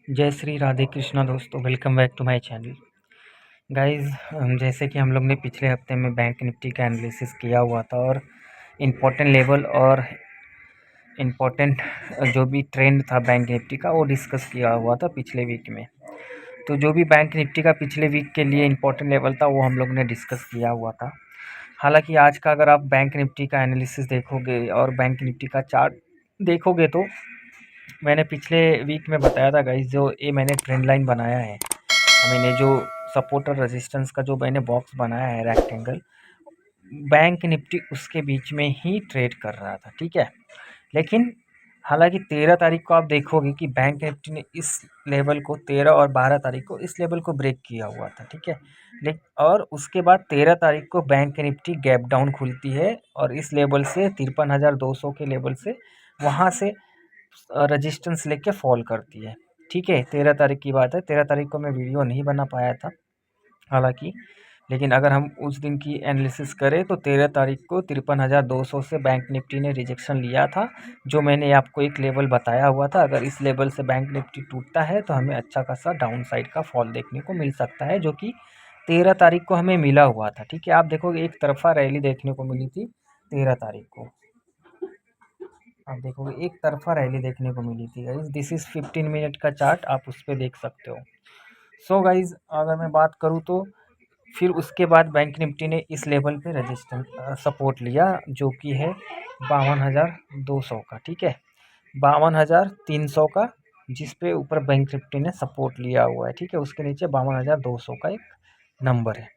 जय श्री राधे कृष्णा दोस्तों, welcome back to my channel. Guys, जैसे कि हम लोग ने पिछले हफ्ते में बैंक निफ्टी का एनालिसिस किया हुआ था और इम्पोर्टेंट लेवल और इम्पोर्टेंट जो भी ट्रेंड था बैंक निफ्टी का वो डिस्कस किया हुआ था पिछले वीक में। तो जो भी बैंक निफ्टी का पिछले वीक के लिए इम्पोर्टेंट लेवल था वो हम लोग ने डिस्कस किया हुआ था। हालांकि आज का अगर आप बैंक निफ्टी का एनालिसिस देखोगे और बैंक निफ्टी का चार्ट देखोगे तो मैंने पिछले वीक में बताया था गाइस, जो ये मैंने ट्रेंड लाइन बनाया है, मैंने जो सपोर्ट और रेजिस्टेंस का जो मैंने बॉक्स बनाया है रेक्टेंगल, बैंक निफ्टी उसके बीच में ही ट्रेड कर रहा था। ठीक है, लेकिन हालांकि 13 तारीख को आप देखोगे कि बैंक निफ्टी ने इस लेवल को 13 और 12 तारीख को इस लेवल को ब्रेक किया हुआ था। ठीक है, लेकिन और उसके बाद 13 तारीख को बैंक निफ्टी गैप डाउन खुलती है और इस लेवल से 53,200 के लेवल से वहाँ से रेजिस्टेंस लेके फॉल करती है। ठीक है, 13 तारीख की बात है। 13 तारीख को मैं वीडियो नहीं बना पाया था हालांकि, लेकिन अगर हम उस दिन की एनालिसिस करें तो 13 तारीख को 53,200 से बैंक निफ्टी ने रिजेक्शन लिया था, जो मैंने आपको एक लेवल बताया हुआ था। अगर इस लेवल से बैंक निफ्टी टूटता है तो हमें अच्छा खासा डाउन साइड का फॉल देखने को मिल सकता है, जो कि 13 तारीख को हमें मिला हुआ था। ठीक है, आप देखोगे एक तरफा रैली देखने को मिली थी 13 तारीख को। आप देखोगे एक तरफा रैली देखने को मिली थी गाइज। दिस इज़ 15 मिनट का चार्ट, आप उस पर देख सकते हो। सो गाइज, अगर मैं बात करूँ तो फिर उसके बाद बैंक निफ्टी ने इस लेवल पे रेजिस्टेंस सपोर्ट लिया, जो कि है 52,200 का। ठीक है, 52,300 का, जिस पे ऊपर बैंक निफ्टी ने सपोर्ट लिया हुआ है। ठीक है, उसके नीचे 52,200 का एक नंबर है।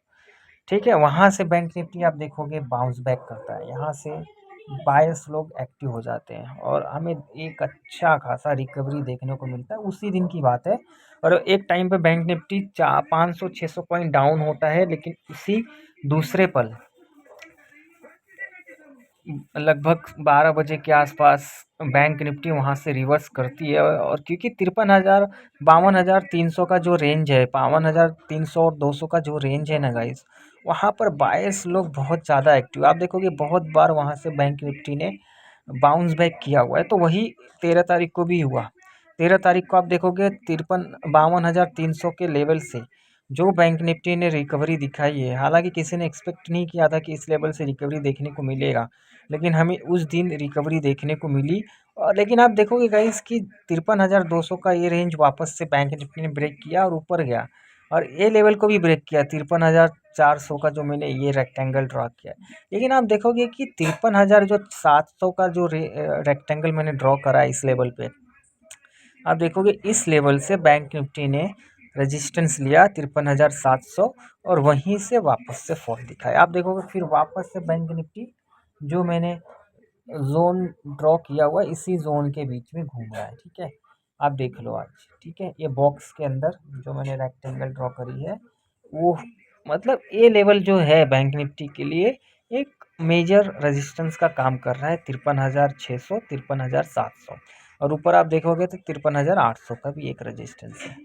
ठीक है, वहाँ से बैंक निफ्टी आप देखोगे बाउंस बैक करता है, यहाँ से बायर्स लोग एक्टिव हो जाते हैं और हमें एक अच्छा खासा रिकवरी देखने को मिलता है। उसी दिन की बात है और एक टाइम पे बैंक निफ्टी 500-600 पॉइंट डाउन होता है, लेकिन उसी दूसरे पल लगभग 12 बजे के आसपास बैंक निफ्टी वहाँ से रिवर्स करती है। और क्योंकि 52,000 का जो रेंज है, 52,300 और 200 का जो रेंज है ना गाइस, वहाँ पर बायर्स लोग बहुत ज़्यादा एक्टिव, आप देखोगे बहुत बार वहाँ से बैंक निफ्टी ने बाउंस बैक किया हुआ है। तो वही 13 तारीख को भी हुआ। 13 तारीख को आप देखोगे 52,300 के लेवल से जो बैंक निफ्टी ने रिकवरी दिखाई है। हालांकि किसी ने एक्सपेक्ट नहीं किया था कि इस लेवल से रिकवरी देखने को मिलेगा, लेकिन हमें उस दिन रिकवरी देखने को मिली। और लेकिन आप देखोगे गाइस कि 53,200 का ये रेंज वापस से बैंक निफ्टी ने ब्रेक किया और ऊपर गया और ये लेवल को भी ब्रेक किया 53,400 का, जो मैंने ये रेक्टेंगल ड्रॉ किया। लेकिन आप देखोगे कि 53,700 का जो रेक्टेंगल मैंने ड्रॉ करा है इस लेवल पे, आप देखोगे इस लेवल से बैंक निफ्टी ने रेजिस्टेंस लिया 53,700 और वहीं से वापस से फॉल दिखाया। आप देखोगे फिर वापस से बैंक निफ्टी जो मैंने जोन ड्रॉ किया हुआ है इसी जोन के बीच में घूम रहा है। ठीक है, आप देख लो आज। ठीक है, ये बॉक्स के अंदर जो मैंने रेक्टेंगल ड्रॉ करी है वो, मतलब ये लेवल जो है बैंक निफ्टी के लिए एक मेजर रेजिस्टेंस का काम कर रहा है, 53,600 53,700। और ऊपर आप देखोगे तो 53,800 का भी एक रेजिस्टेंस है।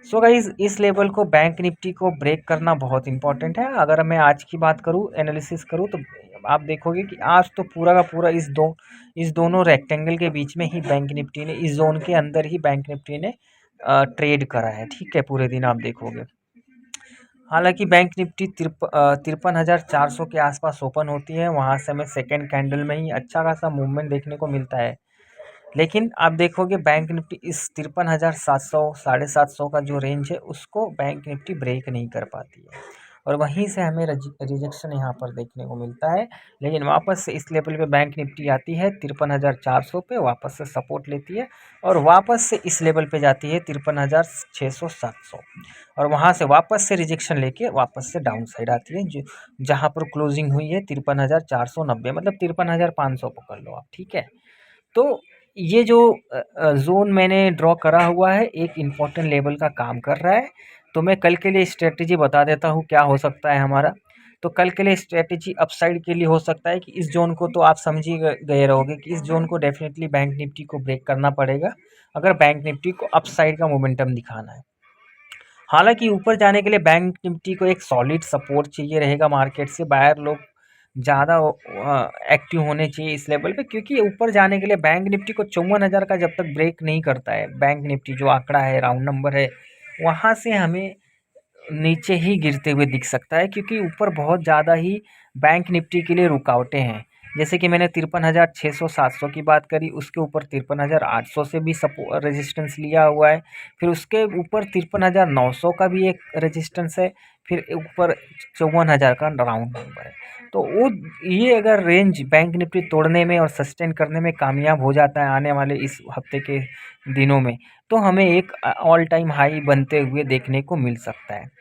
सो गाइज, इस लेवल को बैंक निफ्टी को ब्रेक करना बहुत इंपॉर्टेंट है। अगर मैं आज की बात करूँ, एनालिसिस करूँ, तो आप देखोगे कि आज तो पूरा का पूरा इस दोनों रेक्टेंगल के बीच में ही बैंक निफ्टी ने, इस जोन के अंदर ही बैंक निफ्टी ने ट्रेड करा है। ठीक है, पूरे दिन आप देखोगे। हालांकि बैंक निफ्टी 53,400 के आसपास ओपन होती है, वहाँ से हमें सेकेंड कैंडल में ही अच्छा खासा मूवमेंट देखने को मिलता है। लेकिन आप देखोगे बैंक निफ्टी इस 53,700 750 का जो रेंज है उसको बैंक निफ्टी ब्रेक नहीं कर पाती है और वहीं से हमें रिजेक्शन यहाँ पर देखने को मिलता है। लेकिन वापस से इस लेवल पे बैंक निफ्टी आती है 53,400 पे, वापस से सपोर्ट लेती है और वापस से इस लेवल पे जाती है 53,600 700 और वहाँ से वापस से रिजेक्शन लेके वापस से डाउन साइड आती है, जो जहाँ पर क्लोजिंग हुई है 53,490, मतलब 53,500 पकड़ लो आप। ठीक है, तो ये जो ज़ोन मैंने ड्रॉ करा हुआ है एक इम्पॉर्टेंट लेवल का काम कर रहा है। तो मैं कल के लिए स्ट्रेटजी बता देता हूँ क्या हो सकता है हमारा। तो कल के लिए स्ट्रेटजी अपसाइड के लिए हो सकता है कि इस ज़ोन को तो आप समझ ही गए रहोगे कि इस ज़ोन को डेफिनेटली बैंक निफ्टी को ब्रेक करना पड़ेगा अगर बैंक निफ्टी को अपसाइड का मोमेंटम दिखाना है। हालांकि ऊपर जाने के लिए बैंक निफ्टी को एक सॉलिड सपोर्ट चाहिए रहेगा मार्केट से। बायर लोग ज़्यादा एक्टिव होने चाहिए इस लेवल पे, क्योंकि ऊपर जाने के लिए बैंक निफ्टी को 54,000 का जब तक ब्रेक नहीं करता है, बैंक निफ्टी जो आंकड़ा है, राउंड नंबर है, वहाँ से हमें नीचे ही गिरते हुए दिख सकता है, क्योंकि ऊपर बहुत ज़्यादा ही बैंक निफ्टी के लिए रुकावटें हैं। जैसे कि मैंने 53,600-700 की बात करी, उसके ऊपर 53,800 से भी सपो रेजिस्टेंस लिया हुआ है, फिर उसके ऊपर 53,900 का भी एक रेजिस्टेंस है, फिर ऊपर 54,000 का राउंड नंबर है। तो वो ये अगर रेंज बैंक निफ्टी तोड़ने में और सस्टेन करने में कामयाब हो जाता है आने वाले इस हफ्ते के दिनों में, तो हमें एक ऑल टाइम हाई बनते हुए देखने को मिल सकता है।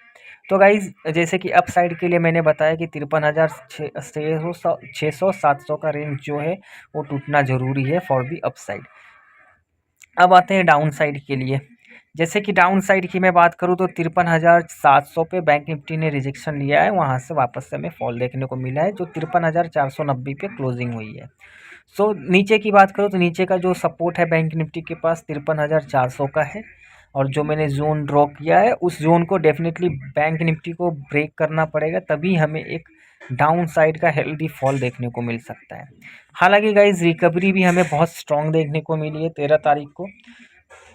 तो गाइज जैसे कि अप साइड के लिए मैंने बताया कि 53,600-700 का रेंज जो है वो टूटना जरूरी है फॉर दी अप साइड। अब आते हैं डाउन साइड के लिए। जैसे कि डाउन साइड की मैं बात करूँ तो 53,700 पे बैंक निफ्टी ने रिजेक्शन लिया है, वहाँ से वापस से हमें फॉल देखने को मिला है, जो 53,490 पे क्लोजिंग हुई है। सो नीचे की बात करूँ तो नीचे का जो सपोर्ट है बैंक निफ्टी के पास 53,400 का है, और जो मैंने जोन ड्रॉ किया है उस जोन को डेफिनेटली बैंक निफ्टी को ब्रेक करना पड़ेगा, तभी हमें एक डाउन साइड का हेल्दी फॉल देखने को मिल सकता है। हालांकि गाइज रिकवरी भी हमें बहुत स्ट्रांग देखने को मिली है 13 तारीख को,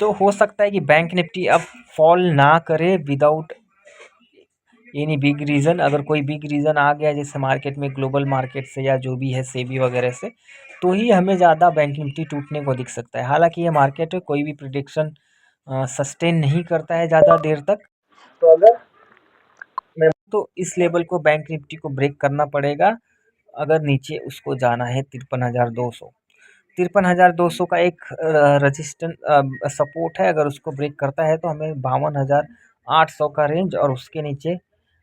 तो हो सकता है कि बैंक निफ्टी अब फॉल ना करे विदाउट एनी बिग रीज़न। अगर कोई बिग रीज़न आ गया जैसे मार्केट में, ग्लोबल मार्केट से या जो भी है सेबी वगैरह से, तो ही हमें ज़्यादा बैंक निफ्टी टूटने को दिख सकता है। हालांकि ये मार्केट है, कोई भी प्रिडिक्शन सस्टेन नहीं करता है ज़्यादा देर तक। तो अगर मैं तो इस लेवल को बैंक निफ्टी को ब्रेक करना पड़ेगा अगर नीचे उसको जाना है 53,200। 53,200 का एक रजिस्टेंस सपोर्ट है, अगर उसको ब्रेक करता है तो हमें 52,800 का रेंज, और उसके नीचे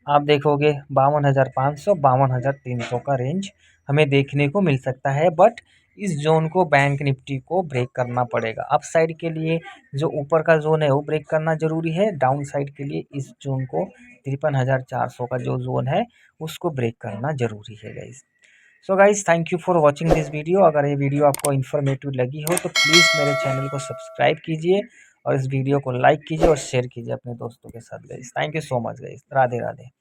आप देखोगे 52,500 52,300 का रेंज हमें देखने को मिल सकता है। बट इस जोन को बैंक निफ्टी को ब्रेक करना पड़ेगा। अप साइड के लिए जो ऊपर का जोन है वो ब्रेक करना ज़रूरी है, डाउन साइड के लिए इस जोन को 53,400 का जो जोन है उसको ब्रेक करना ज़रूरी है guys. So guys thank you for watching this video. अगर ये वीडियो आपको इन्फॉर्मेटिव लगी हो तो प्लीज़ मेरे चैनल को सब्सक्राइब कीजिए, और इस वीडियो को लाइक कीजिए और शेयर कीजिए अपने दोस्तों के साथ guys. Thank you so much guys. Radhe Radhe.